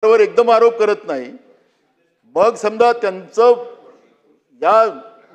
वर एकदम आरोप करत नाही। मग समजा त्यांचं या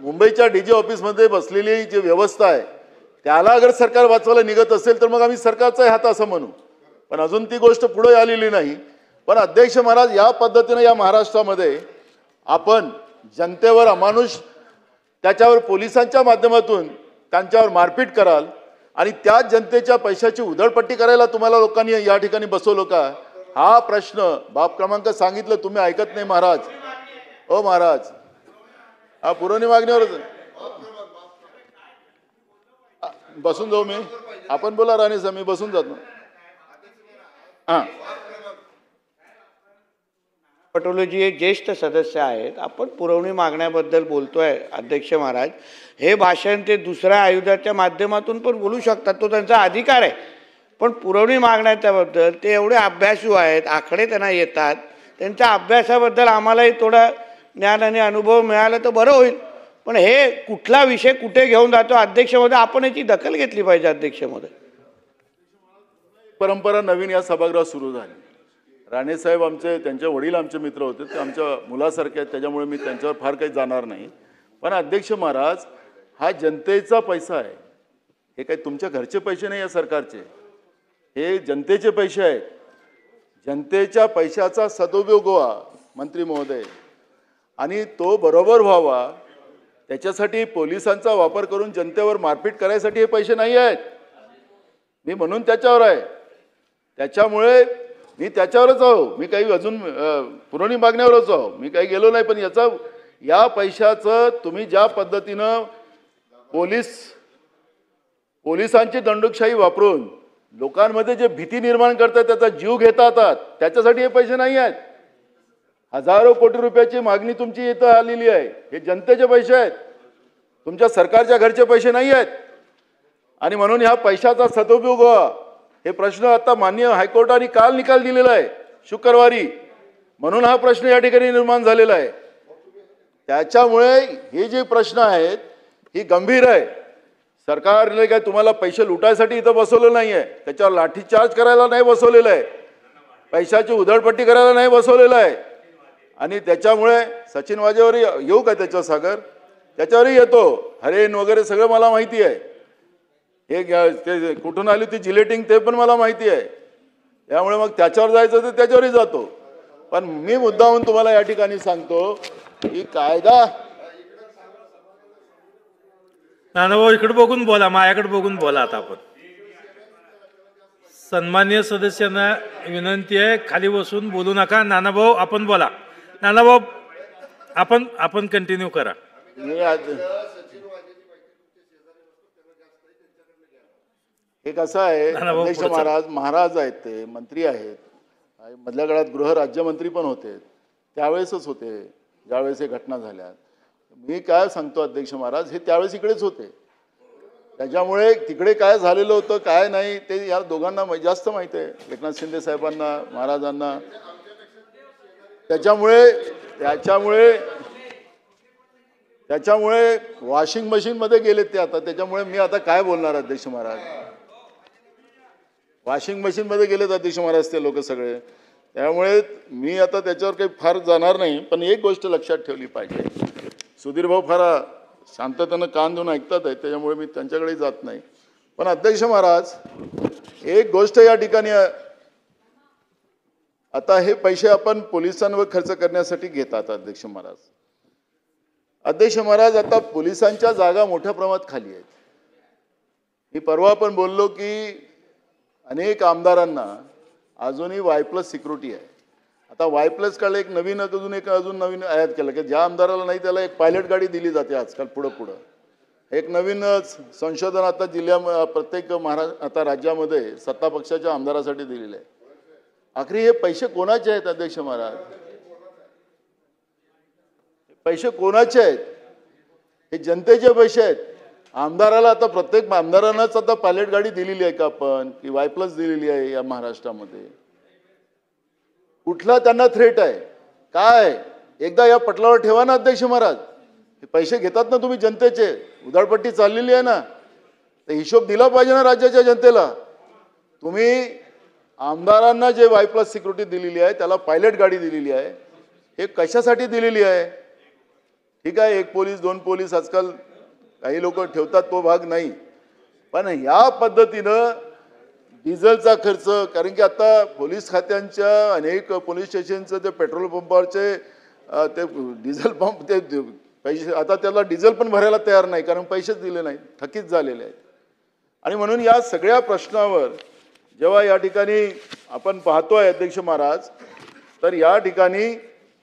मुंबईच्या डीजी ऑफिसमध्ये बसलेली जी व्यवस्था आहे त्याला अगर सरकार वाचवायला निघत असेल तर मग आम्ही सरकारचा हात असं म्हणू, पण अजून ती गोष्ट पुढे आलेली नाही। पण अध्यक्ष महाराज, या पद्धतीने या महाराष्ट्रामध्ये आपण जनतेवर अमानुष त्याच्यावर पोलिसांच्या माध्यमातून त्यांच्यावर मारपीट कराल आणि त्या जनतेच्या पैशाची उधळपट्टी करायला तुम्हाला लोकांनी या ठिकाणी बसवलं का? हा प्रश्न बाप क्रमांक सांगितलं, तुम्ही ऐकत नाही महाराज। ओ महाराज, हा पुरवणी मागणीवरच बसून जाऊ मी, आपण बोला राणे साहेब, मी बसून जातो। हा, पटोलेजी हे ज्येष्ठ सदस्य आहेत, आपण पुरवणी मागण्याबद्दल बोलतोय अध्यक्ष महाराज। हे भाषण ते दुसऱ्या आयुधाच्या माध्यमातून पण बोलू शकतात, तो त्यांचा अधिकार आहे, पण पुरवणी मागण्याच्याबद्दल ते एवढे अभ्यासू आहेत, आकडे त्यांना येतात, त्यांच्या अभ्यासाबद्दल आम्हालाही थोडा ज्ञान आणि अनुभव मिळाला तर बरं होईल। पण हे कुठला विषय कुठे घेऊन जातो अध्यक्ष महोदय, आपण याची दखल घेतली पाहिजे अध्यक्ष महोदय। परंपरा नवीन या सभागृहात सुरू झाली। राणे साहेब आमचे, त्यांचे वडील आमचे मित्र होते, ते आमच्या मुलासारखे आहेत, त्याच्यामुळे मी त्यांच्यावर फार काही जाणार नाही। पण अध्यक्ष महाराज, हा जनतेचा पैसा आहे, हे काही तुमच्या घरचे पैसे नाही या सरकारचे, हे जनतेचे पैसे आहेत। जनतेच्या पैशाचा सदुपयोग व्हावा मंत्री महोदय, आणि तो बरोबर व्हावा त्याच्यासाठी पोलिसांचा वापर करून जनतेवर मारपीट करायसाठी हे पैसे नाही आहेत। मी म्हणून त्याच्यावर आहे, त्याच्यामुळे मी त्याच्यावरच आहो, मी काही अजून पुरवणी मागण्यावरच आहो, मी काही गेलो नाही। पण या पैशाचं तुम्ही ज्या पद्धतीनं पोलिसांची दंडुकशाही वापरून लोकांमध्ये जे भीती निर्माण करतात, त्याचा जीव घेतात, त्याच्यासाठी हे पैसे नाही आहेत। हजारो कोटी रुपयाची मागणी तुमची इथं आलेली आहे, हे जनतेचे पैसे आहेत, तुमच्या सरकारच्या घरचे पैसे नाही आहेत। आणि म्हणून ह्या पैशाचा सदुपयोग व्हावा हे प्रश्न आता माननीय हायकोर्टाने काल निकाल दिलेला आहे शुक्रवारी, म्हणून हा प्रश्न या ठिकाणी निर्माण झालेला आहे। त्याच्यामुळे हे जे प्रश्न आहेत ही गंभीर आहे। सरकारने काय तुम्हाला पैसे लुटायसाठी इथं बसवलं नाही आहे, त्याच्यावर लाठीचार्ज करायला नाही बसवलेलं आहे, पैशाची उधळपट्टी करायला नाही बसवलेलं आहे। आणि त्याच्यामुळे सचिन वाजेवर येऊ का त्याच्यावर, सागर त्याच्यावरही येतो, हरेन वगैरे सगळं मला माहिती आहे, हे ते कुठून आली ती जिलेटिंग ते पण मला माहिती आहे, त्यामुळे मग त्याच्यावर जायचं तर त्याच्यावरही जातो। पण मी मुद्दाहून तुम्हाला या ठिकाणी सांगतो की कायदा, नानाभाऊ इकडे बघून बोला, माझ्याकडे बघून बोला। आता आपण सन्माननीय सदस्यांना विनंती आहे, खाली बसून बोलू नका। नानाभाऊ आपण बोला, नानाभाऊ आपण कंटिन्यू करा। एक असं आहे अध्यक्ष महाराज, महाराज आहेत, ते मंत्री आहेत, मधल्या काळात गृह राज्यमंत्री पण होते, त्यावेळेसच होते ज्यावेळेस हे घटना झाल्या। मी काय सांगतो अध्यक्ष महाराज, हे त्यावेळेस इकडेच होते, त्याच्यामुळे तिकडे काय झालेलं होतं काय नाही ते या दोघांना जास्त माहिती आहे, एकनाथ शिंदे साहेबांना, महाराजांना। त्याच्यामुळे वॉशिंग मशीन मध्ये गेलेत ते आता, त्याच्यामुळे मी आता काय बोलणार अध्यक्ष महाराज, वॉशिंग मशीन मध्ये गेलेत अध्यक्ष महाराज ते लोक सगळे, त्यामुळे मी आता त्याच्यावर काही फार जाणार नाही। पण एक गोष्ट लक्षात ठेवली पाहिजे, सुधीर भाऊ फार शांततेनं कान देऊन ऐकतात आहे, त्याच्यामुळे मी त्यांच्याकडे जात नाही। पण अध्यक्ष महाराज, एक गोष्ट या ठिकाणी, आता हे पैसे आपण पोलिसांवर खर्च करण्यासाठी घेतात अध्यक्ष महाराज। अध्यक्ष महाराज, आता पोलिसांच्या जागा मोठ्या प्रमाणात खाली आहेत। मी परवा पण बोललो की अनेक आमदारांना अजूनही Y+ सिक्युरिटी आहे। आता Y+ काढलं, एक नवीन अजून नवीन आयात केलं की ज्या आमदाराला नाही त्याला एक पायलट गाडी दिली जाते आजकाल पुढं। एक नवीन संशोधन आता प्रत्येक आता राज्यामध्ये सत्ता पक्षाच्या आमदारासाठी दिलेलं आहे। आखरी हे पैसे कोणाचे आहेत अध्यक्ष महाराज, पैसे कोणाचे आहेत? हे जनतेचे पैसे आहेत। आमदाराला आता प्रत्येक आमदारांनाच आता पायलट गाडी दिलेली आहे का आपण, की Y+ दिलेली आहे या महाराष्ट्रामध्ये? कुठला त्यांना थ्रेट आहे काय? एकदा या पटलावर ठेवा ना अध्यक्ष महाराज, हे पैसे घेतात ना तुम्ही जनतेचे, उधळपट्टी चाललेली आहे ना, तर हिशोब दिला पाहिजे ना राज्याच्या जनतेला। तुम्ही आमदारांना जे Y+ सिक्युरिटी दिलेली आहे, त्याला पायलट गाडी दिलेली आहे, हे कशासाठी दिलेली आहे? ठीक आहे, 1 पोलीस 2 पोलीस आजकाल काही लोक ठेवतात, तो भाग नाही, पण या पद्धतीनं डिझेलचा खर्च, कारण की आता पोलीस खात्यांच्या अनेक पोलीस स्टेशनचं ते पेट्रोल पंपावरचे ते डिझेल पंप ते पैसे, आता त्याला डिझेल पण भरायला तयार नाही, कारण पैसेच दिले नाही, थकीत झालेले आहेत. आणि म्हणून या सगळ्या प्रश्नावर जेव्हा या ठिकाणी आपण पाहतोय अध्यक्ष महाराज, तर या ठिकाणी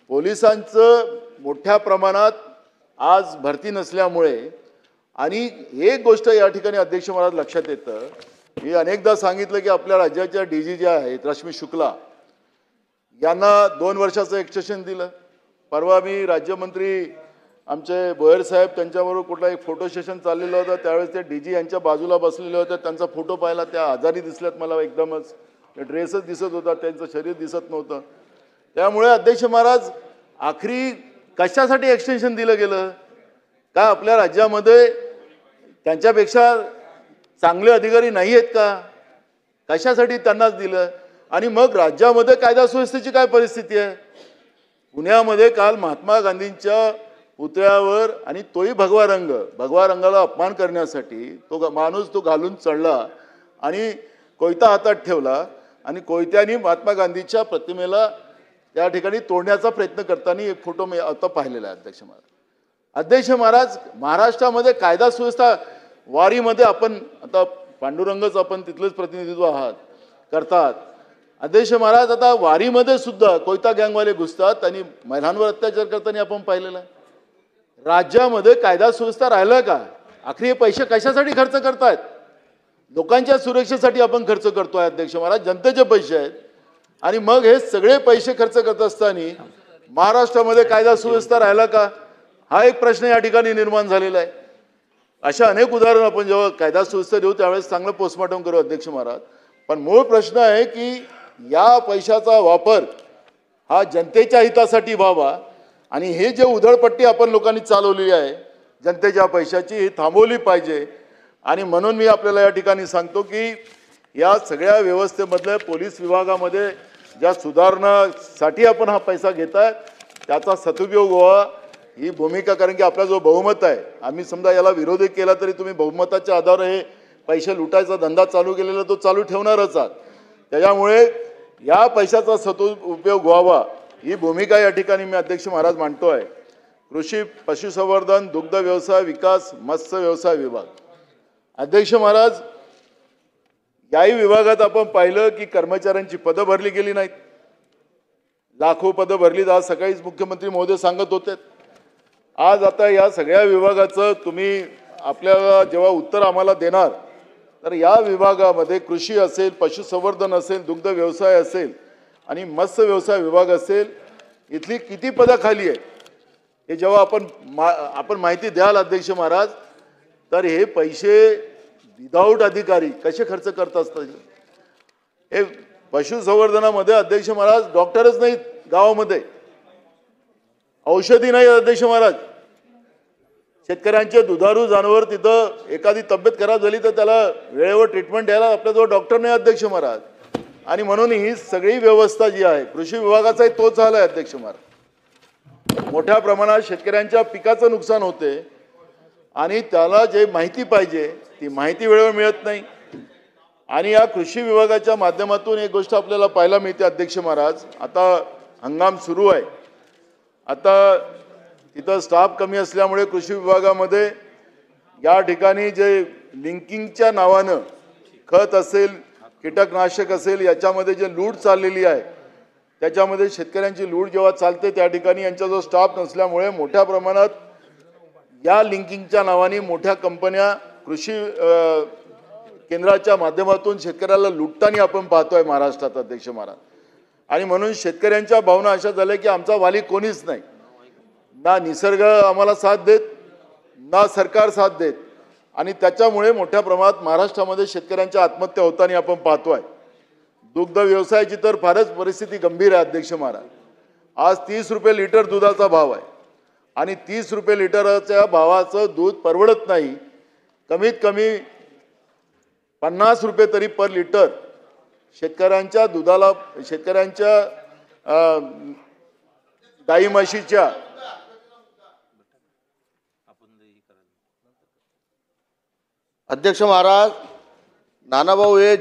पोलिसांचं मोठ्या प्रमाणात आज भरती नसल्यामुळे, आणि एक गोष्ट या ठिकाणी अध्यक्ष महाराज लक्षात येतं, मी अनेकदा सांगितलं की आपल्या राज्याच्या DG ज्या आहेत रश्मी शुक्ला यांना 2 वर्षाचं एक्सटेन्शन दिलं. परवा मी राज्यमंत्री आमचे बोयर साहेब त्यांच्याबरोबर कुठला एक फोटो सेशन चाललेलं होतं, त्यावेळेस ते DG यांच्या बाजूला बसलेले होते, त्यांचा फोटो पाहिला, त्या आजारी दिसल्यात मला एकदमच, ड्रेसच दिसत होता, त्यांचं शरीर दिसत नव्हतं. त्यामुळे अध्यक्ष महाराज आखरी कशासाठी एक्सटेन्शन दिलं गेलं? का आपल्या राज्यामध्ये त्यांच्यापेक्षा चांगले अधिकारी नाही आहेत का? कशासाठी त्यांनाच दिलं? आणि मग राज्यामध्ये कायदा सुव्यवस्थेची काय परिस्थिती आहे? पुण्यामध्ये काल महात्मा गांधींच्या पुतळ्यावर, आणि तोही भगवा रंगाला अपमान करण्यासाठी तो माणूस तो घालून चढला आणि कोयता हातात ठेवला, आणि कोयत्याने महात्मा गांधीच्या प्रतिमेला त्या ठिकाणी तोडण्याचा प्रयत्न करताना एक फोटो मी आता पाहिलेला आहे. अध्यक्ष महाराज महाराष्ट्रामध्ये कायदा सुव्यवस्था, वारीमध्ये आपण आता पांडुरंगच आपण तिथलेच प्रतिनिधित्व करतात. अध्यक्ष महाराज आता वारीमध्ये सुद्धा कोयता गँगवाले घुसतात आणि महिलांवर अत्याचार करताना आपण पाहिलेलं आहे. राज्यामध्ये कायदा सुव्यवस्था राहिलं का? आखरी हे पैसे कशासाठी खर्च करतायत? लोकांच्या सुरक्षेसाठी आपण खर्च करतोय अध्यक्ष महाराज, जनतेचे पैसे आहेत, आणि मग हे सगळे पैसे खर्च करत असताना महाराष्ट्रामध्ये कायदा सुव्यवस्था राहिला का? हा एक प्रश्न या ठिकाणी निर्माण झालेला आहे. अशा अनेक उदाहरण आपण जेव्हा कायदा सुव्यवस्था देऊ त्यावेळेस चांगलं पोस्टमॉर्टम करू अध्यक्ष महाराज. पण मूळ प्रश्न आहे की या पैशाचा वापर हा जनतेच्या हितासाठी व्हावा, आणि हे जे उधळपट्टी आपण लोकांनी चालवलेली आहे जनतेच्या पैशाची, ही थांबवली पाहिजे. आणि म्हणून मी आपल्याला या ठिकाणी सांगतो की या सगळ्या व्यवस्थेमधल्या पोलीस विभागामध्ये ज्या सुधारणासाठी आपण हा पैसा घेताय त्याचा सदुपयोग व्हावा ही भूमिका, कारण की आपला जो बहुमत आहे, आम्ही समजा याला विरोध केला तरी तुम्ही बहुमताच्या आधारावर हे पैसे लुटायचा धंदा चालू केलेला तो चालू ठेवणारच आहात. त्याच्यामुळे या पैशाचा सदुपयोग व्हावा ही भूमिका या ठिकाणी मी अध्यक्ष महाराज मांडतोय. कृषी पशुसंवर्धन दुग्ध व्यवसाय विकास मत्स्य व्यवसाय विभाग, अध्यक्ष महाराज याही विभागात आपण पाहिलं की कर्मचाऱ्यांची पदं भरली गेली नाहीत, लाखो पदं भरली. आज सकाळीच मुख्यमंत्री महोदय सांगत होते. आज आता या सगळ्या विभागाचं तुम्ही आपल्याला जेव्हा उत्तर आम्हाला देणार, तर या विभागामध्ये कृषी असेल, पशुसंवर्धन असेल, दुग्ध व्यवसाय असेल आणि मत्स्य व्यवसाय विभाग असेल, इथली किती पदं खाली आहे हे जेव्हा आपण माहिती द्याल अध्यक्ष महाराज, तर हे पैसे विदाऊट अधिकारी कसे खर्च करत असतात. हे पशुसंवर्धनामध्ये अध्यक्ष महाराज डॉक्टरच नाहीत गावामध्ये, औषधी नाही अध्यक्ष महाराज. शेतकऱ्यांचे दुधारू जनावर तिथं एखादी तब्येत खराब झाली तर त्याला वेळेवर ट्रीटमेंट द्यायला आपल्याजवळ डॉक्टर नाही अध्यक्ष महाराज. आणि म्हणून ही सगळी व्यवस्था जी आहे कृषी विभागाचाही तोच हाल आहे अध्यक्ष महाराज. मोठ्या प्रमाणात शेतकऱ्यांच्या पिकाचं नुकसान होते आणि त्याला जे माहिती पाहिजे ती माहिती वेळेवर मिळत नाही. आणि या कृषी विभागाच्या माध्यमातून एक गोष्ट आपल्याला पाहायला मिळते अध्यक्ष महाराज, आता हंगाम सुरू आहे, आता तिथं स्टाफ कमी असल्यामुळे कृषी विभागामध्ये या ठिकाणी जे लिंकिंगच्या नावानं खत असेल कीटकनाशक असेल याच्यामध्ये जे लूट चाललेली आहे, त्याच्यामध्ये शेतकऱ्यांची लूट जेव्हा चालते त्या ठिकाणी यांचा जो स्टाफ नसल्यामुळे मोठ्या प्रमाणात या लिंकिंगच्या नावाने मोठ्या कंपन्या कृषी केंद्राच्या माध्यमातून शेतकऱ्याला लुटताना आपण पाहतोय महाराष्ट्रात अध्यक्ष महाराज. आणि म्हणून शेतकऱ्यांच्या भावना अशा झाल्या की आमचा वाली कोणीच नाही, ना निसर्ग आम्हाला साथ देत ना सरकार साथ देत, आणि त्याच्यामुळे मोठ्या प्रमाणात महाराष्ट्रामध्ये शेतकऱ्यांच्या आत्महत्या होताना आपण पाहतोय. दुग्ध व्यवसायाची तर फारच परिस्थिती गंभीर आहे अध्यक्ष महाराज. आज 30 रुपये लिटर दुधाचा भाव आहे आणि 30 रुपये लिटरच्या भावाचं दूध परवडत नाही. कमीत कमी 50 रुपये तरी पर लिटर शेतकऱ्यांच्या दुधाला, शेतकऱ्यांच्या गाई म्हशीच्या अध्यक्ष महाराज, नानाभाऊ हे